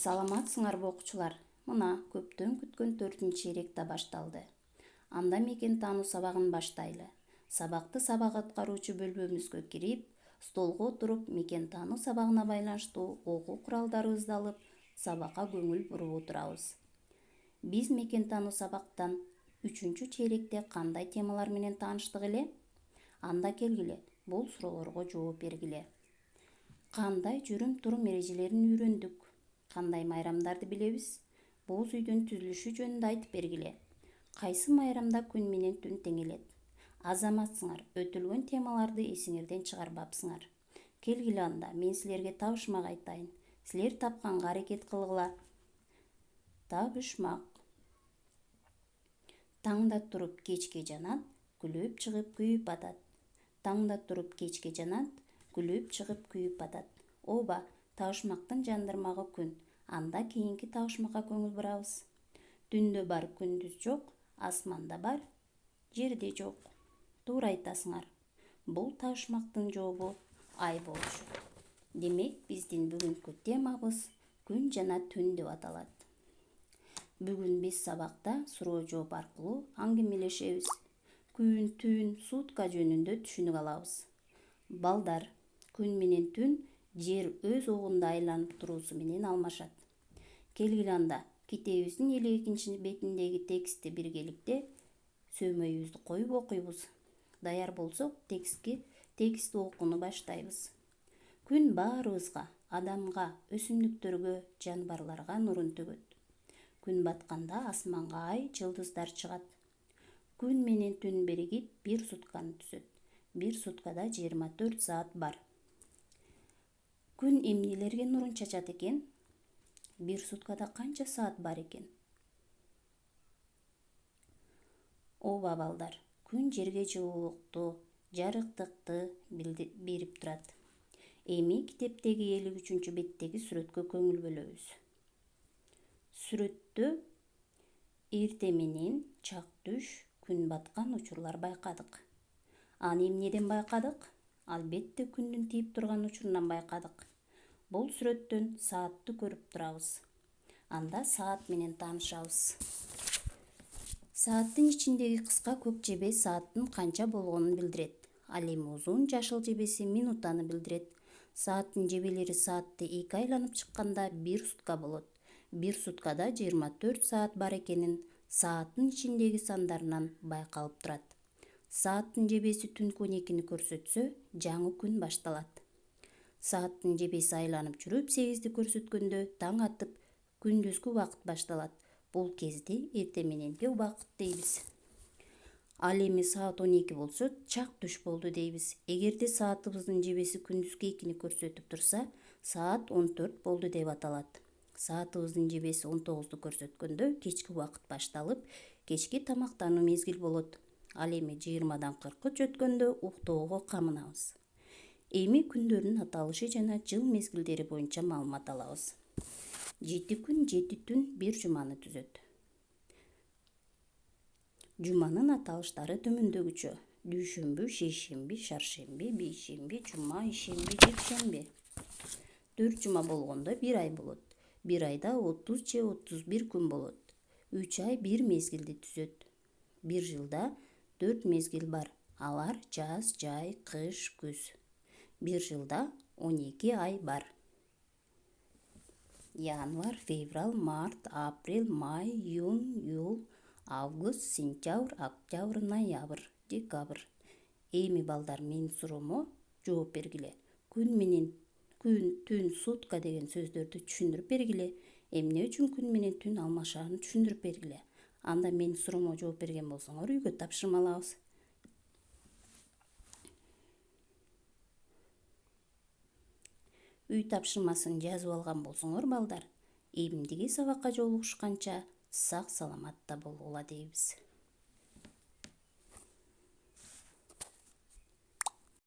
Саламатсыңарбы окуучулар? Мына көптөн күткөн 4-нчы чейрек да башталды. Анда мекен таануу сабагын баштайлы. Сабакты сабак аткаруучу бөлмөбүзгө кирип, столго отуруп, мекен таануу сабагына байланыштуу окуу куралдарыбызды алып, сабакка көңүл буруп отурабыз. Биз мекен таануу сабактан 3-чү чейректе кандай темалар менен тааныштык эле? Анда келгиле, бул суроолорго жооп бергиле. Кандай жүрүм-турум эрежелерин үйрөндүк? Кандай майрамдарды билебиз? Боз үйдүн түзүлүшү жөнүндө айтып бергиле. Кайсы майрамда күн менен түн тең келет? Азаматсыңар, өтүлгөн темаларды эсиңерден чыгарбапсыңар. Келгиле анда, мен силерге табышмак айтайын. Силер тапканга аракет кылгыла. Табышмак. Таңда туруп кечке жанат, күлүп чыгып күйүп атат. Таңда туруп кечке жанат, күлүп чыгып күйүп атат. Ооба, табышмактын жандырмагы күн. Анда кийинки табышмакка көңүл бурабыз. Түндө бар, күндүз жок, асманда бар, жерде жок. Туура айтасыңар. Бул табышмактын жообу ай болчу. Демек, биздин бүгүнкү темабыз күн жана түн деп аталат. Бүгүн биз сабакта суроо жооп аркылуу аңгемелешебиз. Күн, түн, сутка жөнүндө түшүнүк алабыз. Балдар, күн менен түн жер өз огунда айланып туруусу менен алмашат. Келгиле анда, китебибиздин 52-нчи бетиндеги текстти биргеликте сөймөйүбүздү коюп окуйбуз. Даяр болсок, текстти окууну баштайбыз. Күн баарыбызга, адамга, өсүмдүктөргө, жаныбарларга нурун төгөт. Күн батканда асманга ай, жылдыздар чыгат. Күн менен түн биригип бир сутканы түзөт. Бир суткада 24 саат бар. Күн эмнелерге нурун чачат экен? Бир суткада канча саат бар экен? Ооба балдар, күн жерге жылуулукту, жарыктыкты берип турат. Эми китептеги 53-чү беттеги сүрөткө көңүл бөлөбүз. Сүрөттө эрте менен чак түш, күн баткан учурлар байкадык. Аны эмнеден байкадык? Албетте күндүн тийип турган учурунан байкадык. Бул сүрөттөн саатты көрүп турабыз. Анда саат менен таанышабыз. Сааттын ичиндеги кыска көк жебе сааттын канча болгонун билдирет. Ал эми узун жашыл жебеси минутаны билдирет. Сааттын жебелери саатты 2 айланып чыкканда 1 сутка болот. 1 суткада 24 саат бар экенин сааттын ичиндеги сандарынан байкалып турат. Сааттын жебеси түнкү 12-ни көрсөтсө, жаңы күн башталат. Сааттын жебеси айланып жүрүп 8-ди көрсөткөндө таң атып, күндүзгү убакыт башталат. Бул кезде эрте мененки убакыт дейбиз. Ал эми саат 12 болсо, чак түш болду дейбиз. Эгерде саатыбыздын жебеси күндүзгү 2-ни көрсөтүп турса, саат 14 болду деп аталат. Саатыбыздын жебеси 19-ду көрсөткөндө кечки убакыт башталып, кечки тамактануу мезгил болот. Ал эми 20-дан 40 өткөндө уктоого камынабыз. Эми күндөрдүн аталышы жана жыл мезгилдери боюнча маалымат алабыз. 7 күн, 7 түн, 1 жуманы түзөт. Жуманын аталыштары төмөндөгүчө: дүйшөмбү, шейшемби, шаршемби, бейшемби, жума, ишемби, жекшемби. 4 жума болгондо 1 ай болот. 1 айда 30 же 31 күн болот. 3 ай 1 мезгилди түзөт. 1 жылда 4 мезгил бар. Алар жаз, жай, кыш, күз. 1 жылда 12 ай бар. Январь, февраль, март, апрель, май, июнь, июль, август, сентябрь, октябрь, ноябрь, декабрь. Эми балдар, менин суроомо жооп бергиле. Күн, түн, сутка деген сөздөрдү түшүндүрүп бергиле. Эмне үчүн күн менен түн алмашаарын түшүндүрүп бергиле. Анда менин суроомо жооп берген болсоңор, үйгө тапшырма алабыз. Үй тапшырмасын жазып алган болсоңор балдар, эмдиги сабакка жолугушканча сак саламатта болгула дейбиз.